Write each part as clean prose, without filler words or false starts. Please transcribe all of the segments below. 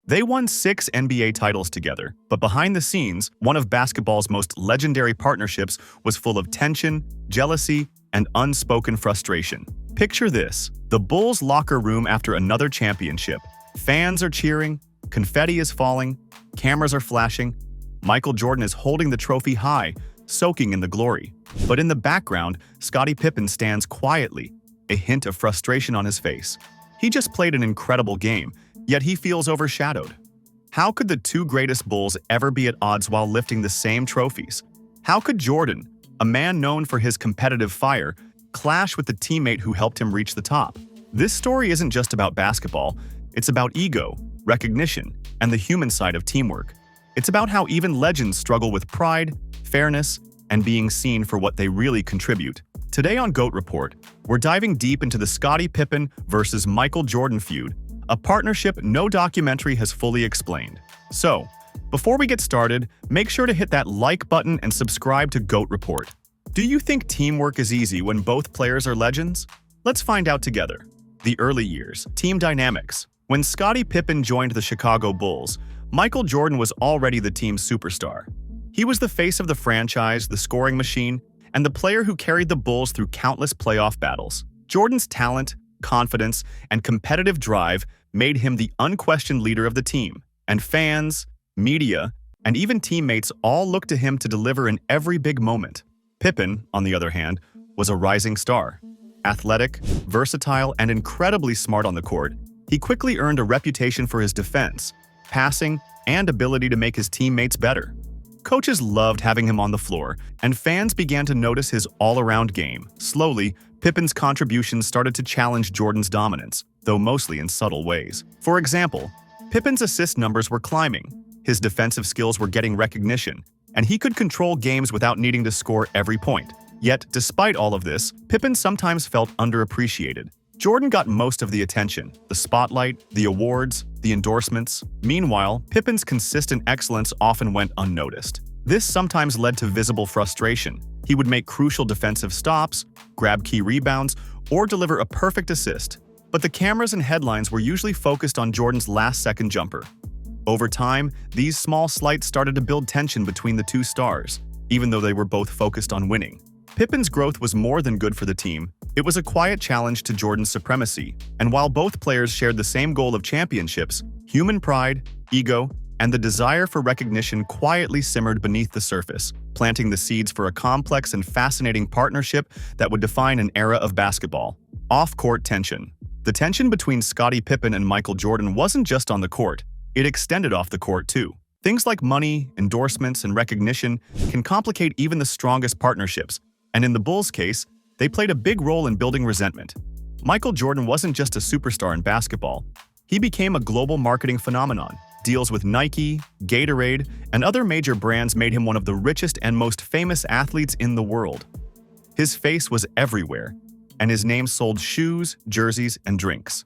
They won 6 NBA titles together, but behind the scenes, one of basketball's most legendary partnerships was full of tension, jealousy, and unspoken frustration. Picture this: the Bulls' locker room after another championship. Fans are cheering, confetti is falling, cameras are flashing. Michael Jordan is holding the trophy high, soaking in the glory. But in the background, Scottie Pippen stands quietly, a hint of frustration on his face. He just played an incredible game, yet he feels overshadowed. How could the two greatest Bulls ever be at odds while lifting the same trophies? How could Jordan, a man known for his competitive fire, clash with the teammate who helped him reach the top? This story isn't just about basketball, it's about ego, recognition, and the human side of teamwork. It's about how even legends struggle with pride, fairness, and being seen for what they really contribute. Today on GOAT Report, we're diving deep into the Scottie Pippen versus Michael Jordan feud, a partnership no documentary has fully explained. So, before we get started, make sure to hit that like button and subscribe to GOAT Report. Do you think teamwork is easy when both players are legends? Let's find out together. The early years, team dynamics. When Scottie Pippen joined the Chicago Bulls, Michael Jordan was already the team's superstar. He was the face of the franchise, the scoring machine, and the player who carried the Bulls through countless playoff battles. Jordan's talent, confidence, and competitive drive made him the unquestioned leader of the team, and fans, media, and even teammates all looked to him to deliver in every big moment. Pippen, on the other hand, was a rising star. Athletic, versatile, and incredibly smart on the court, he quickly earned a reputation for his defense, passing, and ability to make his teammates better. Coaches loved having him on the floor, and fans began to notice his all-around game. Slowly, Pippen's contributions started to challenge Jordan's dominance, though mostly in subtle ways. For example, Pippen's assist numbers were climbing, his defensive skills were getting recognition, and he could control games without needing to score every point. Yet, despite all of this, Pippen sometimes felt underappreciated. Jordan got most of the attention, the spotlight, the awards, the endorsements. Meanwhile, Pippen's consistent excellence often went unnoticed. This sometimes led to visible frustration. He would make crucial defensive stops, grab key rebounds, or deliver a perfect assist. But the cameras and headlines were usually focused on Jordan's last-second jumper. Over time, these small slights started to build tension between the two stars, even though they were both focused on winning. Pippen's growth was more than good for the team. It was a quiet challenge to Jordan's supremacy, and while both players shared the same goal of championships, human pride, ego, and the desire for recognition quietly simmered beneath the surface, planting the seeds for a complex and fascinating partnership that would define an era of basketball. Off-court tension. The tension between Scottie Pippen and Michael Jordan wasn't just on the court, it extended off the court too. Things like money, endorsements, and recognition can complicate even the strongest partnerships, and in the Bulls' case, they played a big role in building resentment. Michael Jordan wasn't just a superstar in basketball. He became a global marketing phenomenon. Deals with Nike, Gatorade, and other major brands made him one of the richest and most famous athletes in the world. His face was everywhere, and his name sold shoes, jerseys, and drinks.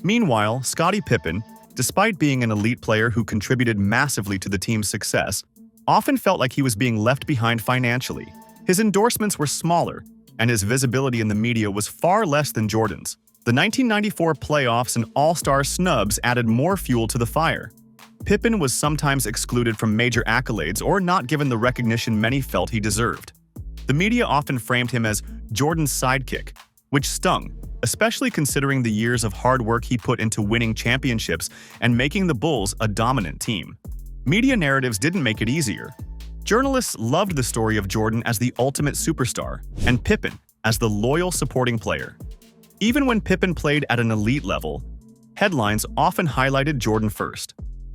Meanwhile, Scottie Pippen, despite being an elite player who contributed massively to the team's success, often felt like he was being left behind financially. His endorsements were smaller, and his visibility in the media was far less than Jordan's. The 1994 playoffs and All-Star snubs added more fuel to the fire. Pippen was sometimes excluded from major accolades or not given the recognition many felt he deserved. The media often framed him as Jordan's sidekick, which stung, especially considering the years of hard work he put into winning championships and making the Bulls a dominant team. Media narratives didn't make it easier. Journalists loved the story of Jordan as the ultimate superstar, and Pippen as the loyal supporting player. Even when Pippen played at an elite level, headlines often highlighted Jordan first.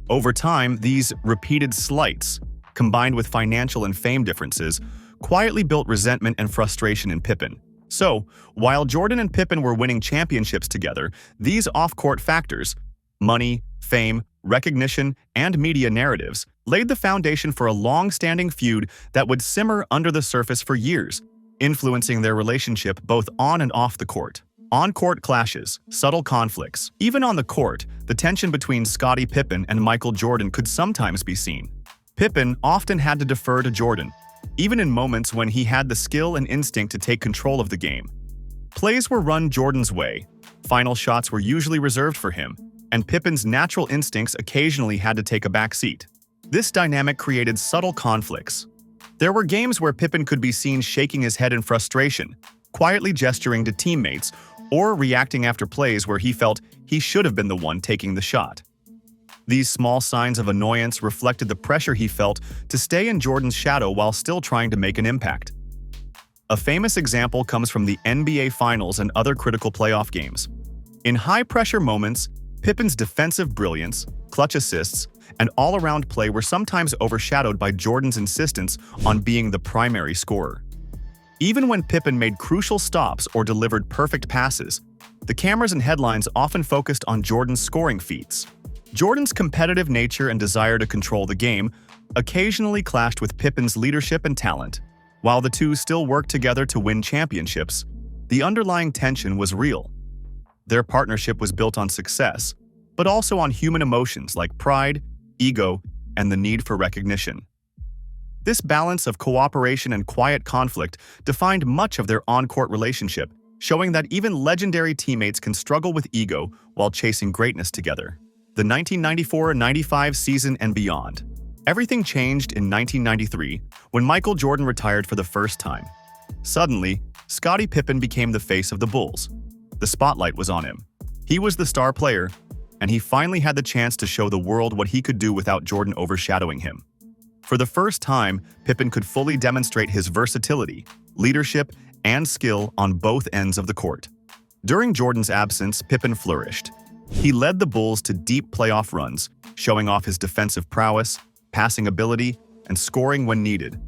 Over time, these repeated slights, combined with financial and fame differences, quietly built resentment and frustration in Pippen. So, while Jordan and Pippen were winning championships together, these off-court factors – money, fame, recognition, and media narratives – laid the foundation for a long-standing feud that would simmer under the surface for years, influencing their relationship both on and off the court. On-court clashes, subtle conflicts. Even on the court, the tension between Scottie Pippen and Michael Jordan could sometimes be seen. Pippen often had to defer to Jordan, even in moments when he had the skill and instinct to take control of the game. Plays were run Jordan's way, final shots were usually reserved for him, and Pippen's natural instincts occasionally had to take a back seat. This dynamic created subtle conflicts. There were games where Pippen could be seen shaking his head in frustration, quietly gesturing to teammates, or reacting after plays where he felt he should have been the one taking the shot. These small signs of annoyance reflected the pressure he felt to stay in Jordan's shadow while still trying to make an impact. A famous example comes from the NBA Finals and other critical playoff games. In high-pressure moments, Pippen's defensive brilliance, clutch assists, and all-around play were sometimes overshadowed by Jordan's insistence on being the primary scorer. Even when Pippen made crucial stops or delivered perfect passes, the cameras and headlines often focused on Jordan's scoring feats. Jordan's competitive nature and desire to control the game occasionally clashed with Pippen's leadership and talent. While the two still worked together to win championships, the underlying tension was real. Their partnership was built on success, but also on human emotions like pride, ego, and the need for recognition. This balance of cooperation and quiet conflict defined much of their on-court relationship, showing that even legendary teammates can struggle with ego while chasing greatness together. The 1994-95 season and beyond. Everything changed in 1993 when Michael Jordan retired for the first time. Suddenly, Scottie Pippen became the face of the Bulls. The spotlight was on him. He was the star player, and he finally had the chance to show the world what he could do without Jordan overshadowing him. For the first time, Pippen could fully demonstrate his versatility, leadership, and skill on both ends of the court. During Jordan's absence, Pippen flourished. He led the Bulls to deep playoff runs, showing off his defensive prowess, passing ability, and scoring when needed.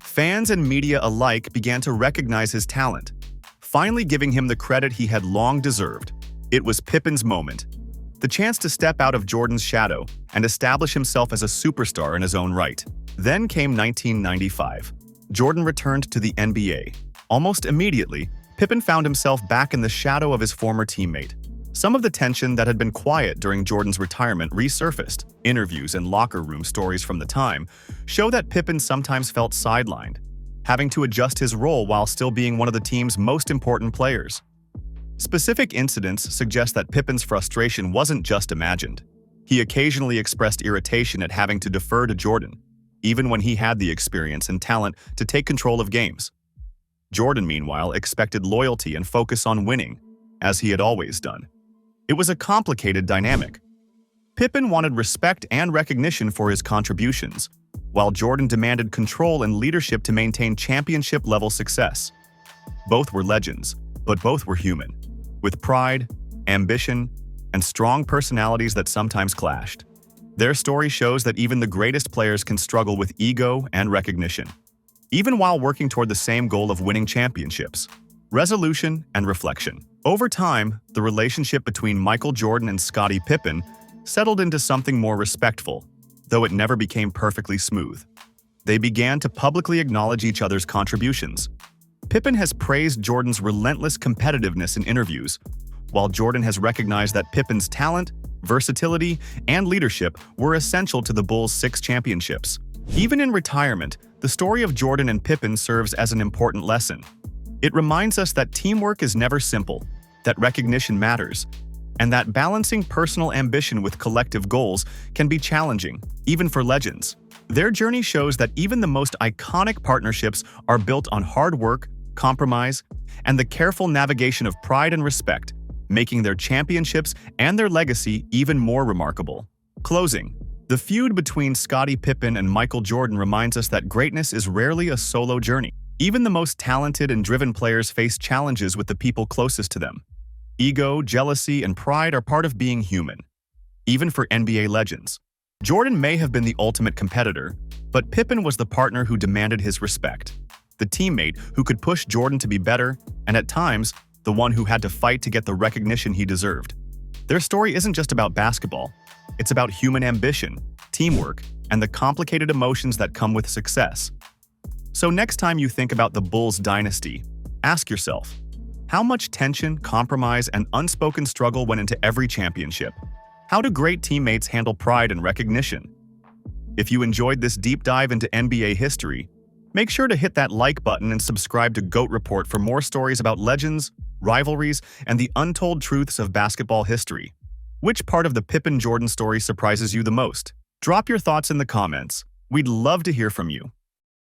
Fans and media alike began to recognize his talent, finally giving him the credit he had long deserved. It was Pippen's moment, the chance to step out of Jordan's shadow and establish himself as a superstar in his own right. Then came 1995. Jordan returned to the NBA. Almost immediately, Pippen found himself back in the shadow of his former teammate. Some of the tension that had been quiet during Jordan's retirement resurfaced. Interviews and locker room stories from the time show that Pippen sometimes felt sidelined, having to adjust his role while still being one of the team's most important players. Specific incidents suggest that Pippen's frustration wasn't just imagined. He occasionally expressed irritation at having to defer to Jordan, even when he had the experience and talent to take control of games. Jordan, meanwhile, expected loyalty and focus on winning, as he had always done. It was a complicated dynamic. Pippen wanted respect and recognition for his contributions, while Jordan demanded control and leadership to maintain championship-level success. Both were legends, but both were human, with pride, ambition, and strong personalities that sometimes clashed. Their story shows that even the greatest players can struggle with ego and recognition, even while working toward the same goal of winning championships. Resolution and reflection. Over time, the relationship between Michael Jordan and Scottie Pippen settled into something more respectful, though it never became perfectly smooth. They began to publicly acknowledge each other's contributions. Pippen has praised Jordan's relentless competitiveness in interviews, while Jordan has recognized that Pippen's talent, versatility, and leadership were essential to the Bulls' 6 championships. Even in retirement, the story of Jordan and Pippen serves as an important lesson. It reminds us that teamwork is never simple, that recognition matters, and that balancing personal ambition with collective goals can be challenging, even for legends. Their journey shows that even the most iconic partnerships are built on hard work, compromise, and the careful navigation of pride and respect, making their championships and their legacy even more remarkable. Closing. The feud between Scottie Pippen and Michael Jordan reminds us that greatness is rarely a solo journey. Even the most talented and driven players face challenges with the people closest to them. Ego, jealousy, and pride are part of being human, even for NBA legends. Jordan may have been the ultimate competitor, but Pippen was the partner who demanded his respect, the teammate who could push Jordan to be better, and at times, the one who had to fight to get the recognition he deserved. Their story isn't just about basketball. It's about human ambition, teamwork, and the complicated emotions that come with success. So next time you think about the Bulls dynasty, ask yourself, how much tension, compromise, and unspoken struggle went into every championship? How do great teammates handle pride and recognition? If you enjoyed this deep dive into NBA history, make sure to hit that like button and subscribe to GOAT Report for more stories about legends, rivalries, and the untold truths of basketball history. Which part of the Pippen-Jordan story surprises you the most? Drop your thoughts in the comments. We'd love to hear from you.